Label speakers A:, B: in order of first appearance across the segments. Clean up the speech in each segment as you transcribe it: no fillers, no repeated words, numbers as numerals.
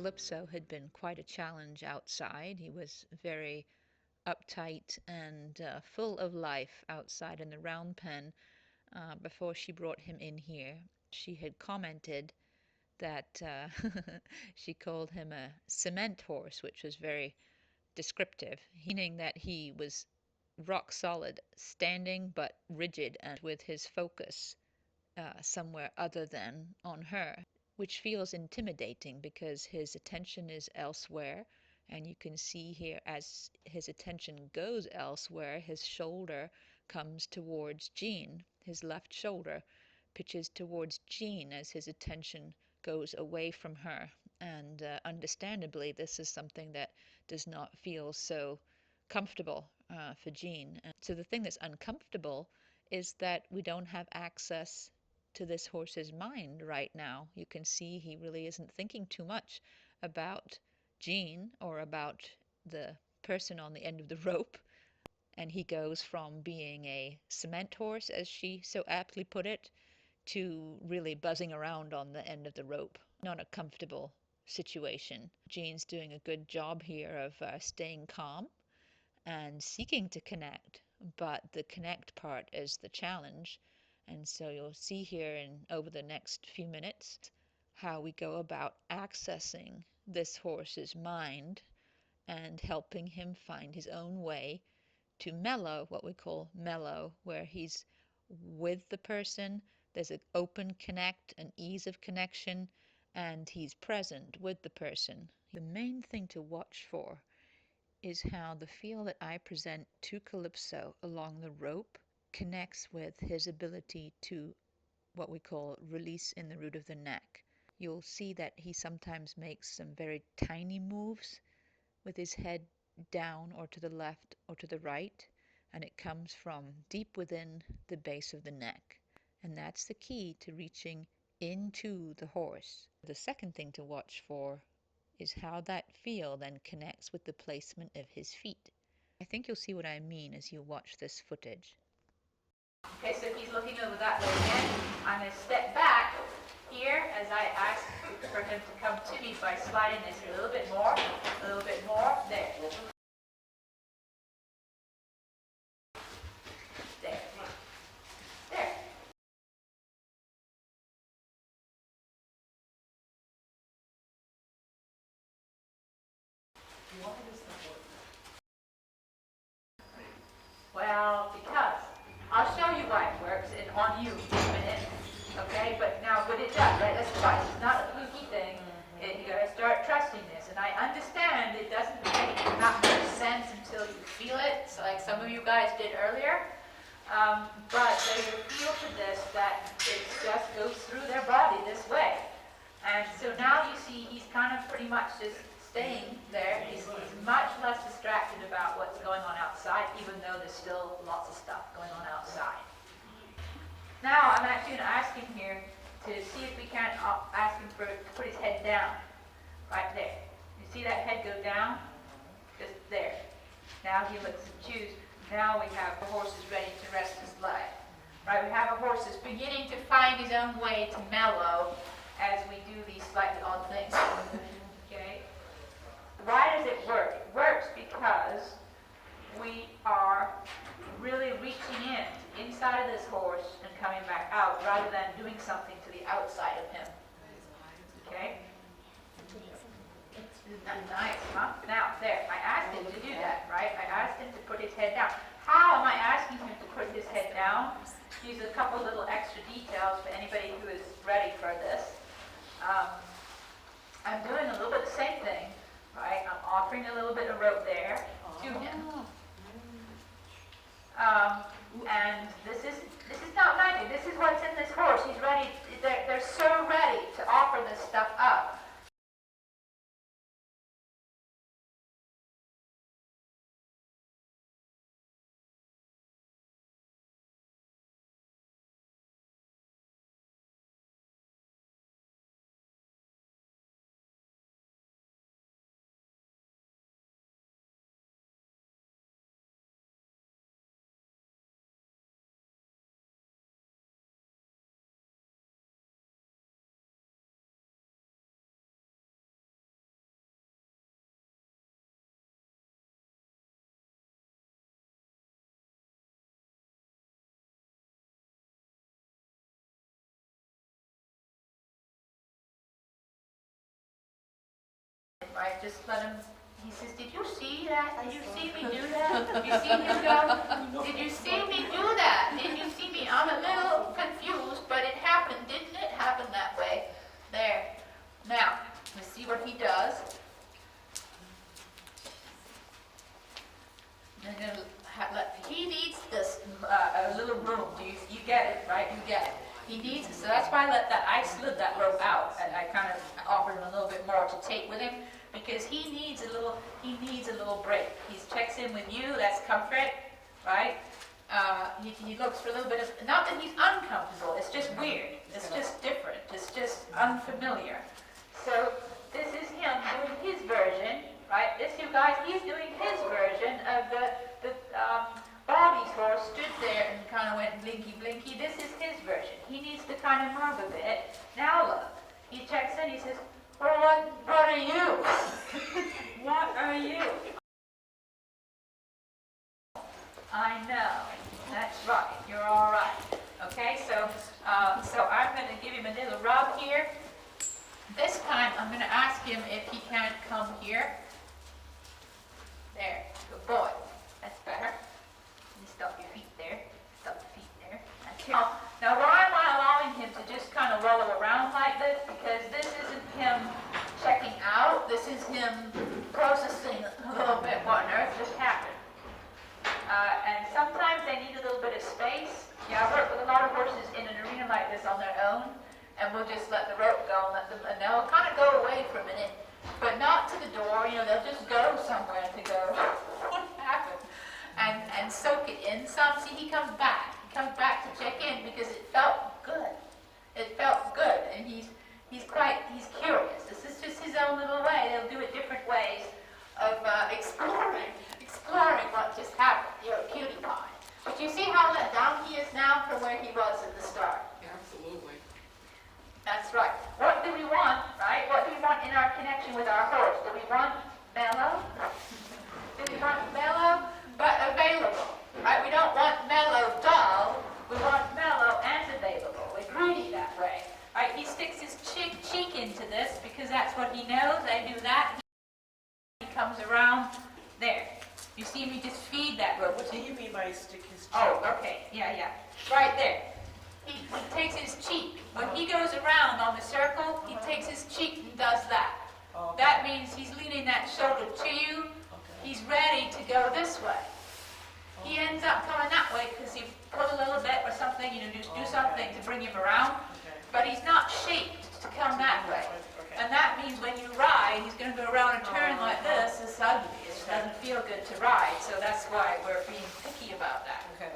A: Calypso had been quite a challenge outside. He was very uptight and full of life outside in the round pen before she brought him in here. She had commented that she called him a cement horse, which was very descriptive, meaning that he was rock solid, standing but rigid and with his focus somewhere other than on her, which feels intimidating because his attention is elsewhere. And you can see here as his attention goes elsewhere, his shoulder comes towards Jean. His left shoulder pitches towards Jean as his attention goes away from her. And understandably, this is something that does not feel so comfortable for Jean. And so the thing that's uncomfortable is that we don't have access to this horse's mind right now. You can see he really isn't thinking too much about Jean or about the person on the end of the rope. And he goes from being a cement horse, as she so aptly put it, to really buzzing around on the end of the rope. Not a comfortable situation. Jean's doing a good job here of staying calm and seeking to connect, but the connect part is the challenge. And so you'll see here in over the next few minutes how we go about accessing this horse's mind and helping him find his own way to mellow, what we call mellow, where he's with the person, there's an open connect, an ease of connection, and he's present with the person. The main thing to watch for is how the feel that I present to Calypso along the rope connects with his ability to what we call release in the root of the neck. You'll see that he sometimes makes some very tiny moves with his head down or to the left or to the right, and it comes from deep within the base of the neck. And that's the key to reaching into the horse. The second thing to watch for is how that feel then connects with the placement of his feet. I think you'll see what I mean as you watch this footage.
B: Okay, so he's looking over that way again. I'm going to step back here as I ask for him to come to me by sliding this a little bit more, there. There. There. Well, because I'll show you why it works and on you in a minute, okay? But it does, right? Let's try. It's not a fluky thing. You gotta start trusting this. And I understand it doesn't make not much sense until you feel it, so like some of you guys did earlier. But there's a feel to this that it just goes through their body this way. And so now you see he's kind of pretty much just staying there. He's much less distracted about what's going on outside, even though there's still lots of stuff going on outside. Now I'm actually going to ask him here to see if we can't ask him to put his head down, right there. You see that head go down? Just there. Now he looks and choose. Now we have the horse is ready to rest his leg. Right, we have a horse that's beginning to find his own way to mellow as we do these slightly odd things. Okay? Why does it work? It works because we are really reaching in inside of this horse and coming back out rather than doing something to the outside of him. Okay? Nice, huh? Now, there, I asked him to do that, right? I asked him to put his head down. How am I asking him to put his head down? Use a couple little extra details for anybody who is ready for this. I'm doing a little bit the same thing, right? I'm offering a little bit of rope there to him. And this is not magic. This is what's in this horse. He's ready. They're so ready to offer this stuff up. right? Just let him, he says, did you see that? Did you see me do that? Did you see him go, did you see me do that? Did you see me? I'm a little confused, but it happened, didn't it? Happen that way. There. Now, let's see what he does. And then he needs this a little room. You get it, right? You get it. He needs it. So that's why I slid that rope out, and I kind of offered him a little bit more to take with him, because he needs a little break. He checks in with you. That's comfort, right? He looks for a little bit of, not that he's uncomfortable. It's just weird. It's just different. It's just unfamiliar. So this is him doing his version. Right, this you guys, he's doing his version of the Bobby's horse stood there and kind of went blinky blinky. This is his version. He needs to kind of move a bit. Now look, he checks in. He says, "Well, what are you? What are you?" I know. That's right. You're all right. Okay, so I'm going to give him a little rub here. This time I'm going to ask him if he can't come here. There, good boy. That's better. You stop your feet there. Stop the feet there. That's it. Now why am I allowing him to just kind of roll around like this? Because this isn't him checking out. This is him processing a little bit what on earth just happened. And sometimes they need a little bit of space. Yeah, I work with a lot of horses in an arena like this on their own, and we'll just let the rope go and let them, and they'll kind of go away for a minute. But not to the door, they'll just go somewhere to go, what happened? And soak it in some. See, he comes back. He comes back to check in because it felt good. It felt good, and he's curious. This is just his own little way. They'll do it different ways of exploring what just happened. You're a cutie pie. But you see how let down he is now from where he was at the start?
C: Absolutely.
B: That's right. What do we want, right? What do we want in our connection with our horse? Do we want mellow? Do we want mellow but available? Right? We don't want mellow dull. We want mellow and available. We're greedy that way. Right? He sticks his cheek into this because that's what he knows. I do that. He comes around there. You see me just feed that rope.
C: What do you mean by stick his cheek?
B: Oh, okay. Yeah. Right there. He takes his cheek. When he goes around on the circle, he takes his cheek and does that.
C: Okay.
B: That means he's leaning that shoulder to you.
C: Okay.
B: He's ready to go this way. He ends up coming that way because he pulled a little bit or something, just do something to bring him around.
C: Okay.
B: But he's not shaped to come that way.
C: Okay.
B: And that means when you ride, he's going to go around and turn like this. It's ugly. It doesn't feel good to ride. So that's why we're being picky about that.
C: Okay.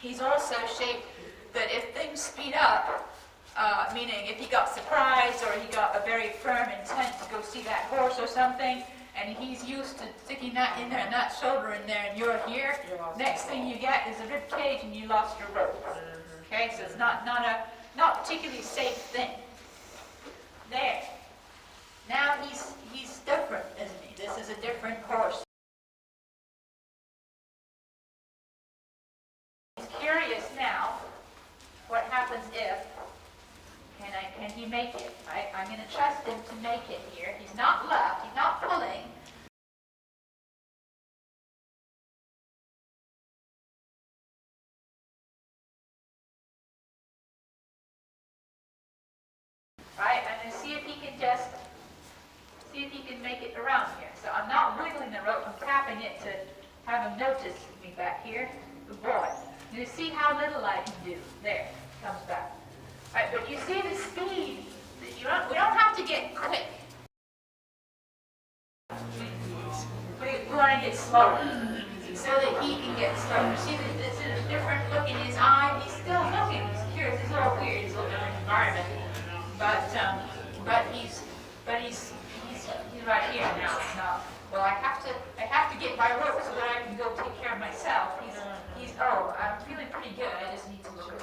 B: He's also shaped that if things speed up, meaning if he got surprised or he got a very firm intent to go see that horse or something, and he's used to sticking that in there and that shoulder in there, and you're here, next thing you get is a rib cage and you lost your rope. Okay, so it's not a particularly safe thing. There. Now he's different, isn't he? This is a different horse. He's curious now. What happens if, can he make it, right? I'm going to trust him to make it here. He's not left, he's not pulling. Right, I'm going to see if he can make it around here. So I'm not wiggling the rope, I'm tapping it to have him notice me back here. Good boy. You see how little I can do. There, comes back. All right, but you see the speed. We don't have to get quick. We want to get slower so that he can get slower. See, this is a different look in his eye. He's still looking. He's curious. It's a little weird. It's a little different environment. But he's right here now. Well, I have to get my rope so that I can go take care of myself. I'm feeling pretty good. I just need to look